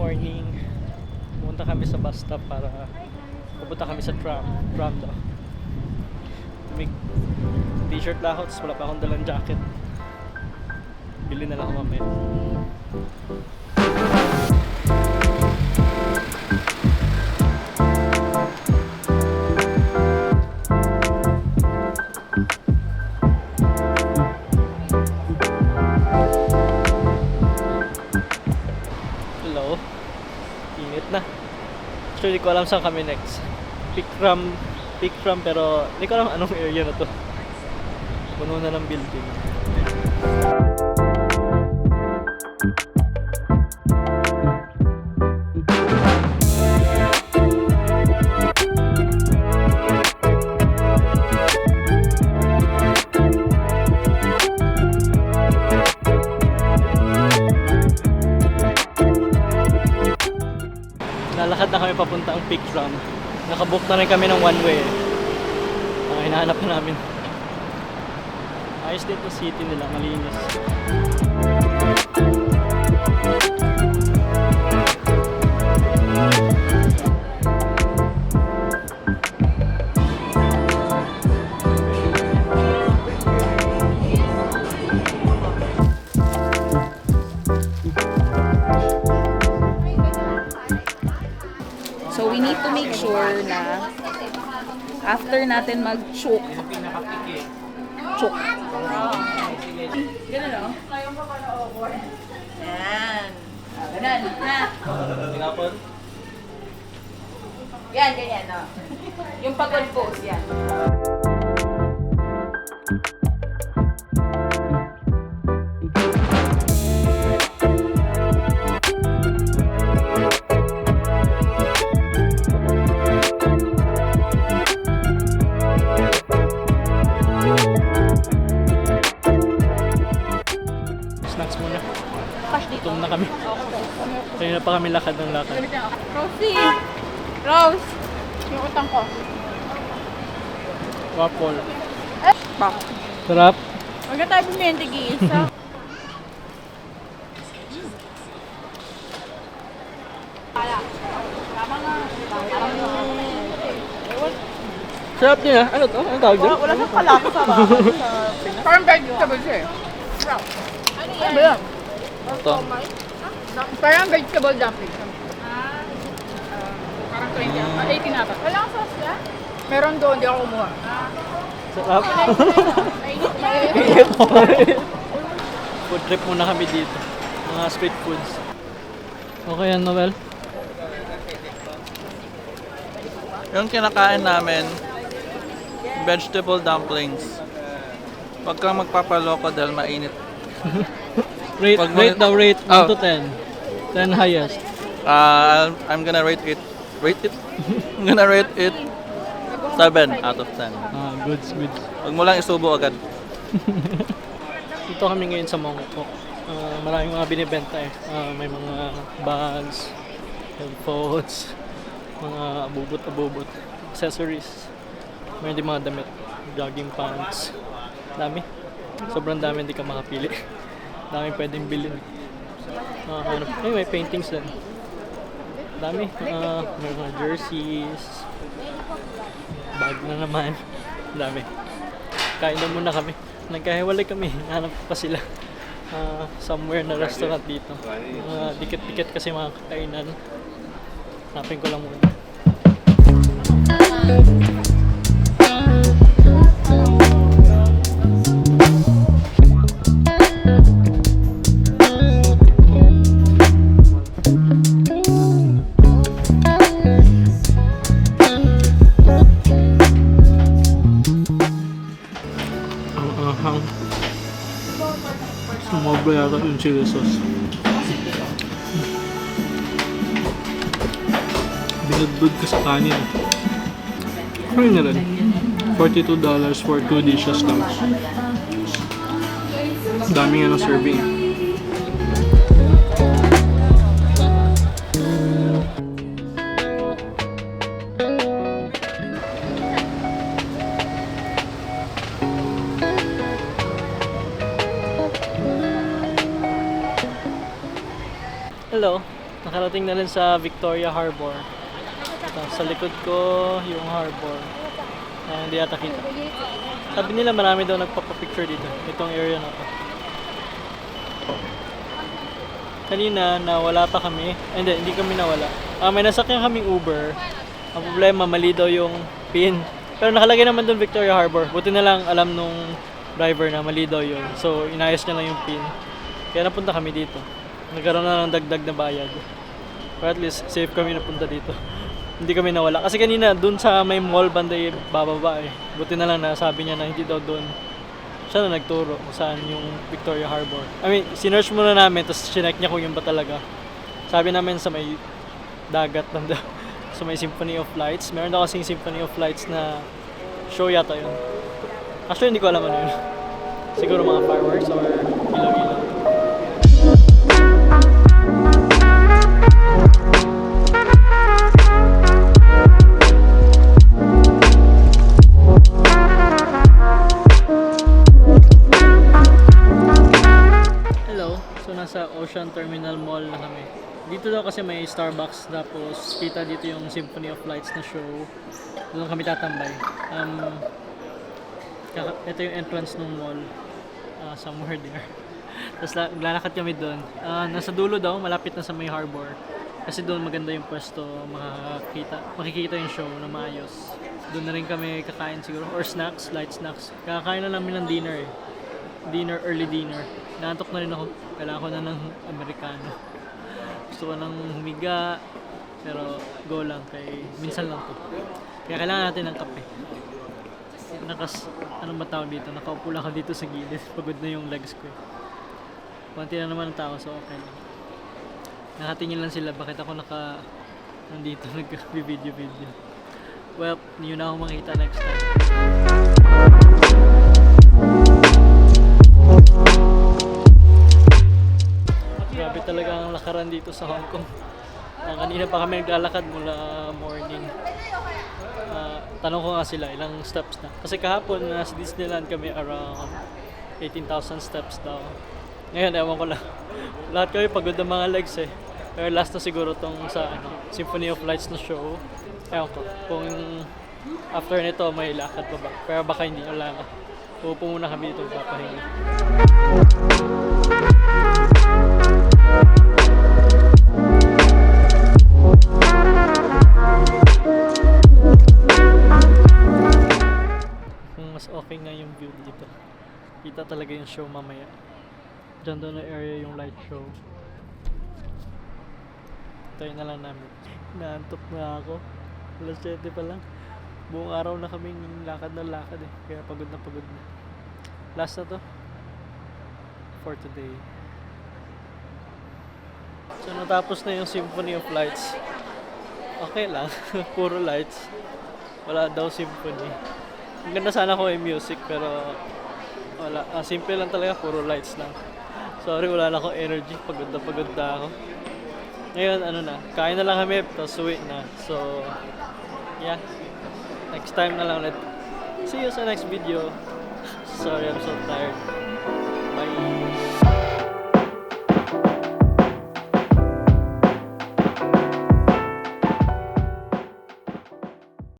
morning. Pumunta kami sa bus stop para pupunta kami sa tram daw. Tumig t-shirt lang ako, tapos wala pa akong dalang jacket. Bili na lang ako mamaya. Hello. Init na. Actually, di ko alam saan kami next. Pick from pero hindi ko alam anong area na to. Puno na ng building. Lalakad na kami papunta ang Pick From. Nakabook na rin kami ng one way. Hinahanap na namin. Ayos dito city nila, malinis. So we need to make sure na after natin mag-choke. Choke. Ganun o? Yan. Ganun. Ha? Yan, ganyan o. Yung pagod pose, yan. Snacks muna. Gutom na kami. Kanina pa kami lakad ng lakad. Rosie! Rose! Yung utang ko. Waffle. Bak. Sarap. Huwag na tayo bumili ng tig-iisa. Sarap niya. Ano to? Ano tawag dyan? Wala siyang kalaki sa parang vegetable siya eh. Ano ba yan? Ito. Parang vegetable dumpling. Parang 20 18 ata. Wala kang sauce yan? Meron doon, di ako kumuha. Sarap. Food trip muna kami dito. Mga street foods. Okay yan, Noel? Yung kinakain namin, vegetable dumplings. Huwag kang magpapaloko dahil mainit. Rate, Pag rate daw, rate 1 Oh. to 10. 10 highest. I'm gonna rate it. Rate it? I'm gonna rate it 7 out of 10. Goods. Huwag mo lang isubo agad. Dito kami ngayon sa Mongkok. Maraming mga binibenta eh. May mga bags, headphones, mga abubot, accessories. May din mga damit, jogging pants. Dami. Sobrang dami, hindi ka makapili. Dami pwedeng bilhin. May paintings din. Dami. May mga jerseys. Bag na naman. Dami. Kain na muna kami. Nagkahiwalay kami. Hanap pa sila. Somewhere na restaurant dito. Dikit-dikit kasi mga kakainan. Hanapin ko lang muna. Sumobra yata yung chili sauce. Binudbud ka sa kanin. Kaya na rin. $42 for 2 dishes lang. Dami nga ng serving. Hello. Nakarating na rin sa Victoria Harbor. Ito, sa likod ko yung harbor. Hindi yata kita. Sabi nila marami daw nagpapapicture dito. Itong area na to. Kanina nawala pa kami. Hindi kami nawala. May nasakyan kaming Uber. Ang problema, mali daw yung pin. Pero nakalagay naman doon Victoria Harbor. Buti na lang alam nung driver na mali daw yun. So inayos niya lang yung pin. Kaya napunta kami dito. Nagkaroon na ng dagdag na bayad. Pero at least safe kami napunta dito. Hindi kami nawala. Kasi kanina doon sa may mall banday bababa eh. Buti na lang na sabi niya na hindi daw doon. Siya na nagturo kung saan yung Victoria Harbor. Sinearch muna namin tapos chinek niya kung yun ba talaga. Sabi namin sa may dagat lang daw. Sa may Symphony of Lights. Meron daw kasing Symphony of Lights na show yata yun. Actually hindi ko alam ano yun. Siguro mga fireworks or ilaw-ilaw. Nasa Ocean Terminal Mall na kami. Dito daw kasi may Starbucks tapos kita dito yung Symphony of Lights na show. Doon kami tatambay. Ito yung entrance ng mall. Somewhere there. Tapos lalakad kami doon. Nasa dulo daw, malapit na sa may harbor. Kasi doon maganda yung pwesto, makikita yung show na maayos. Doon na rin kami kakain siguro or snacks, light snacks. Kakain na namin ng dinner eh. Early dinner. Naantok na rin ako. Kailangan ko na ng Amerikano. Gusto ko nang humiga. Pero go lang. Minsan lang to. Kaya kailangan natin ng kape. Anong ba tawag dito? Nakaupo lang ako dito sa gilid. Pagod na yung legs ko. Konti na naman ang tao so okay lang. Nakatingin lang sila. Bakit ako nandito nag-video. Well, yun na ako makita next time. Grabe talaga ang lakaran dito sa Hong Kong. Kanina pa kami naglalakad mula morning. Tanong ko nga sila ilang steps na. Kasi kahapon nasa Disneyland kami around 18,000 steps daw. Ngayon ewan ko lang. Lahat kami pagod ng mga legs eh. Pero last na siguro tong sa Symphony of Lights na show. Ewan ko. Kung after nito may lakad pa ba. Pero baka hindi. Wala na. Uupo muna kami dito papahinga. Mas okay nga yung view dito. Kita talaga yung show mamaya. Diyan doon na area yung light show. Tayo na lang namin. Naantok na ako. Alas 7 pa lang. Buong araw na kaming lakad eh. Kaya pagod na. Last na to. For today. So natapos na yung Symphony of Lights. Okay lang. Puro lights. Wala daw symphony. Ang ganda sana ko yung music pero wala. Simple lang talaga, puro lights lang. Sorry, wala na akong energy. Pagod na ako. Ngayon, kain na lang kami, tapos uwi na. So, yeah. Next time na lang ulit. See you sa next video. Sorry, I'm so tired.